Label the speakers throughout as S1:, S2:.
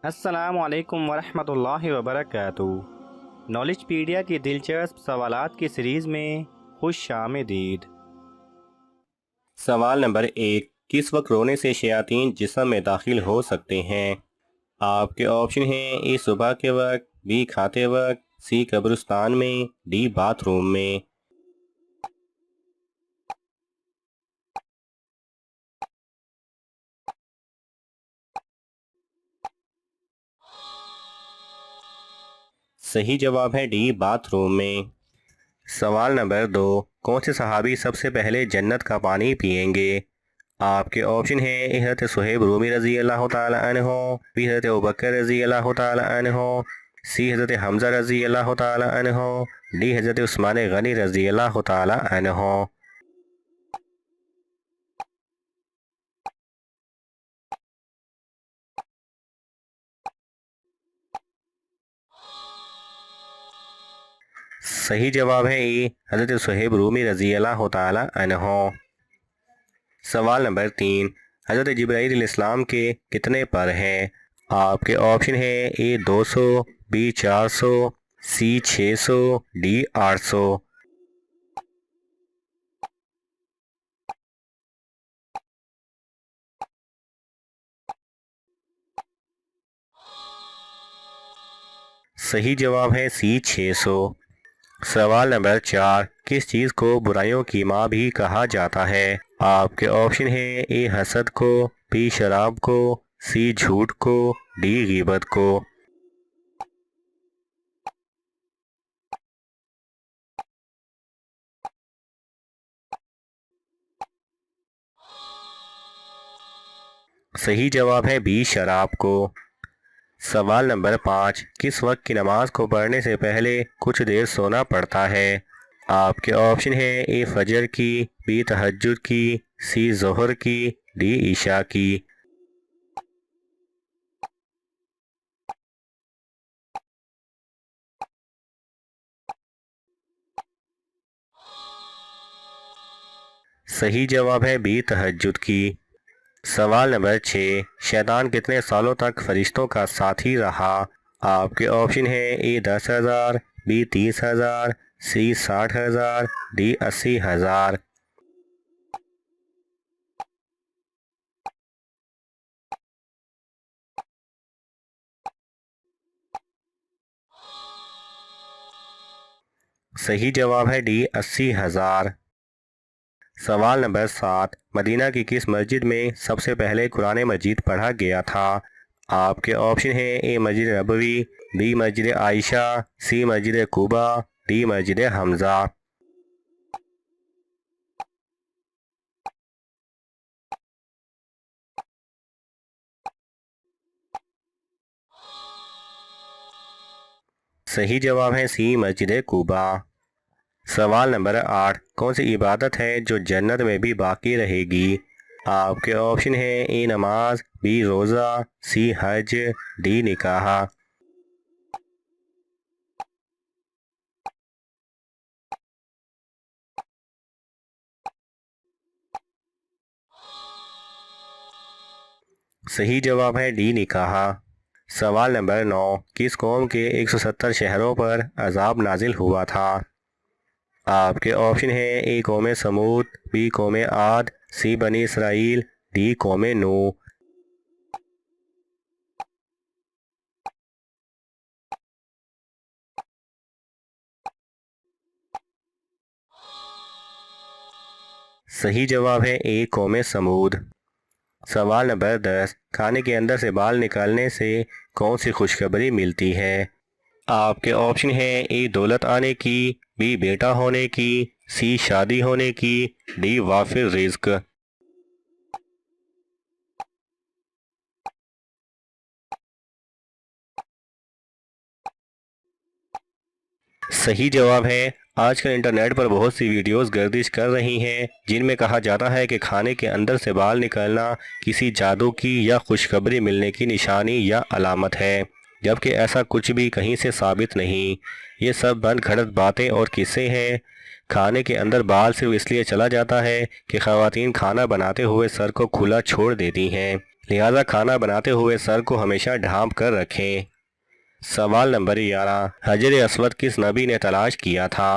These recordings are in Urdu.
S1: السلام علیکم ورحمۃ اللہ وبرکاتہ۔ نالج پیڈیا کی دلچسپ سوالات کی سیریز میں خوش آمدید۔ سوال نمبر 1، کس وقت رونے سے شیاطین جسم میں داخل ہو سکتے ہیں؟ آپ کے آپشن ہیں: اے صبح کے وقت، بی کھاتے وقت، سی قبرستان میں، ڈی باتھ روم میں۔ صحیح جواب ہے ڈی باتھ روم میں۔ سوال نمبر 2، کون سے صحابی سب سے پہلے جنت کا پانی پئیں گے؟ آپ کے آپشن ہیں: اے حضرت صہیب رومی رضی اللہ تعالی عنہ، بی حضرت ابوبکر رضی اللہ تعالی عنہ، سی حضرت حمزہ رضی اللہ تعالی عنہ، ڈی حضرت عثمان غنی رضی اللہ تعالی عنہ۔ صحیح جواب ہے ای، حضرت صہیب رومی رضی اللہ تعالی عنہ۔ سوال نمبر 3، حضرت جبرائیل علیہ السلام کے کتنے پر ہیں؟ آپ کے آپشن ہیں: اے 200، بی 400، سی 600، ڈی 800۔ صحیح جواب ہے سی 600۔ سوال نمبر 4، کس چیز کو برائیوں کی ماں بھی کہا جاتا ہے؟ آپ کے آپشن ہیں: اے حسد کو، بی شراب کو، سی جھوٹ کو، ڈی غیبت کو۔ صحیح جواب ہے بی شراب کو۔ سوال نمبر 5، کس وقت کی نماز کو پڑھنے سے پہلے کچھ دیر سونا پڑتا ہے؟ آپ کے آپشن ہیں: اے فجر کی، بی تہجد کی، سی ظہر کی، ڈی عشاء کی۔ صحیح جواب ہے بی تہجد کی۔ سوال نمبر 6، شیطان کتنے سالوں تک فرشتوں کا ساتھی رہا؟ آپ کے آپشن ہیں: اے 10,000، بی 30,000، سی 60,000، ڈی 80,000۔ صحیح جواب ہے ڈی 80,000۔ سوال نمبر 7، مدینہ کی کس مسجد میں سب سے پہلے قرآن مجید پڑھا گیا تھا؟ آپ کے آپشن ہیں: اے Masjid Nabawi, be Masjid Aisha, C Masjid Quba, D مسجد حمزہ۔ صحیح جواب ہے سی مسجد قباء۔ سوال نمبر 8، کون سی عبادت ہے جو جنت میں بھی باقی رہے گی؟ آپ کے آپشن ہیں: اے نماز، بی روزہ، سی حج، ڈی نکاح۔ صحیح جواب ہے ڈی نکاح۔ سوال نمبر 9، کس قوم کے 170 شہروں پر عذاب نازل ہوا تھا؟ آپ کے آپشن ہیں: اے قوم سمود، بی قوم عاد، سی بنی اسرائیل، ڈی قوم نوح۔ صحیح جواب ہے اے قوم سمود۔ سوال نمبر 10، کھانے کے اندر سے بال نکالنے سے کون سی خوشخبری ملتی ہے؟ آپ کے آپشن ہیں: اے دولت آنے کی، بی بیٹا ہونے کی، سی شادی ہونے کی، ڈی وافر رزق۔ صحیح جواب ہے، آج کل انٹرنیٹ پر بہت سی ویڈیوز گردش کر رہی ہیں جن میں کہا جاتا ہے کہ کھانے کے اندر سے بال نکلنا کسی جادو کی یا خوشخبری ملنے کی نشانی یا علامت ہے، جبکہ ایسا کچھ بھی کہیں سے ثابت نہیں۔ یہ سب بند گھڑت باتیں اور قصے ہیں۔ کھانے کے اندر بال صرف اس لیے چلا جاتا ہے کہ خواتین کھانا بناتے ہوئے سر کو کھلا چھوڑ دیتی ہیں، لہذا کھانا بناتے ہوئے سر کو ہمیشہ ڈھانپ کر رکھیں۔ سوال نمبر 11، حجر اسود کس نبی نے تلاش کیا تھا؟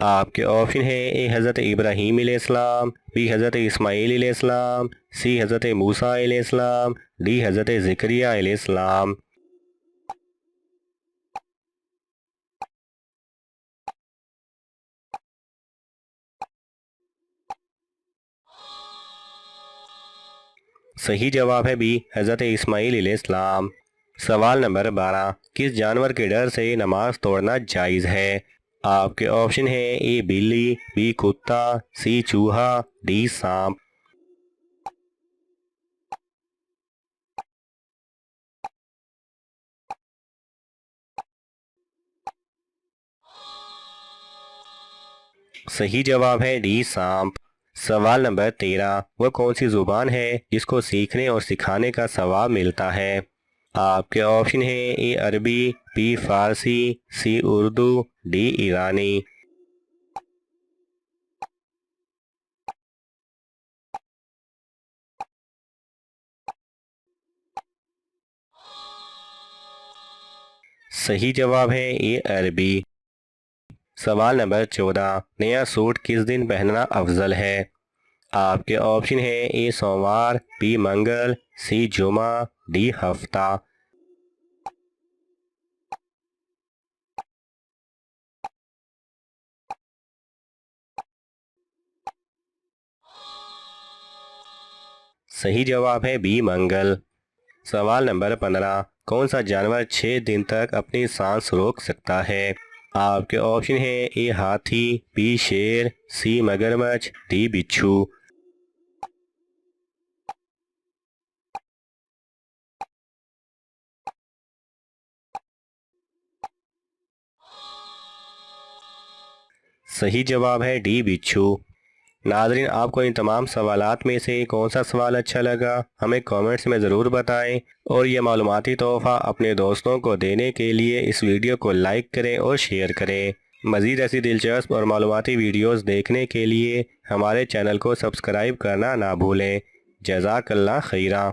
S1: آپ کے آپشن ہیں اے حضرت ابراہیم علیہ السلام، بی حضرت اسماعیل علیہ السلام، سی حضرت موسیٰ علیہ السلام، ڈی حضرت زکریا علیہ السلام۔ صحیح جواب ہے بی حضرت اسماعیل علیہ السلام۔ سوال نمبر 12، کس جانور کے ڈر سے نماز توڑنا جائز ہے؟ آپ کے آپشن ہیں اے بلی، بی کتا، سی چوہا، ڈی سانپ۔ صحیح جواب ہے ڈی سانپ۔ سوال نمبر 13، وہ کون سی زبان ہے جس کو سیکھنے اور سکھانے کا ثواب ملتا ہے؟ آپ کے آپشن ہیں اے عربی، بی فارسی، سی اردو، ڈی ایرانی۔ صحیح جواب ہے اے عربی۔ سوال نمبر 14، نیا سوٹ کس دن پہننا افضل ہے؟ آپ کے آپشن ہیں اے سوموار، بی منگل، سی جمعہ، ڈی ہفتہ۔ صحیح جواب ہے بی منگل۔ سوال نمبر 15، کون سا جانور 6 دن تک اپنی سانس روک سکتا ہے؟ آپ کے آپشن ہیں اے ہاتھی، بی شیر، سی مگرمچھ، ڈی بچھو۔ صحیح جواب ہے ڈی بچھو۔ ناظرین، آپ کو ان تمام سوالات میں سے کون سا سوال اچھا لگا ہمیں کامنٹس میں ضرور بتائیں، اور یہ معلوماتی تحفہ اپنے دوستوں کو دینے کے لیے اس ویڈیو کو لائک کریں اور شیئر کریں۔ مزید ایسی دلچسپ اور معلوماتی ویڈیوز دیکھنے کے لیے ہمارے چینل کو سبسکرائب کرنا نہ بھولیں۔ جزاک اللہ خیرہ۔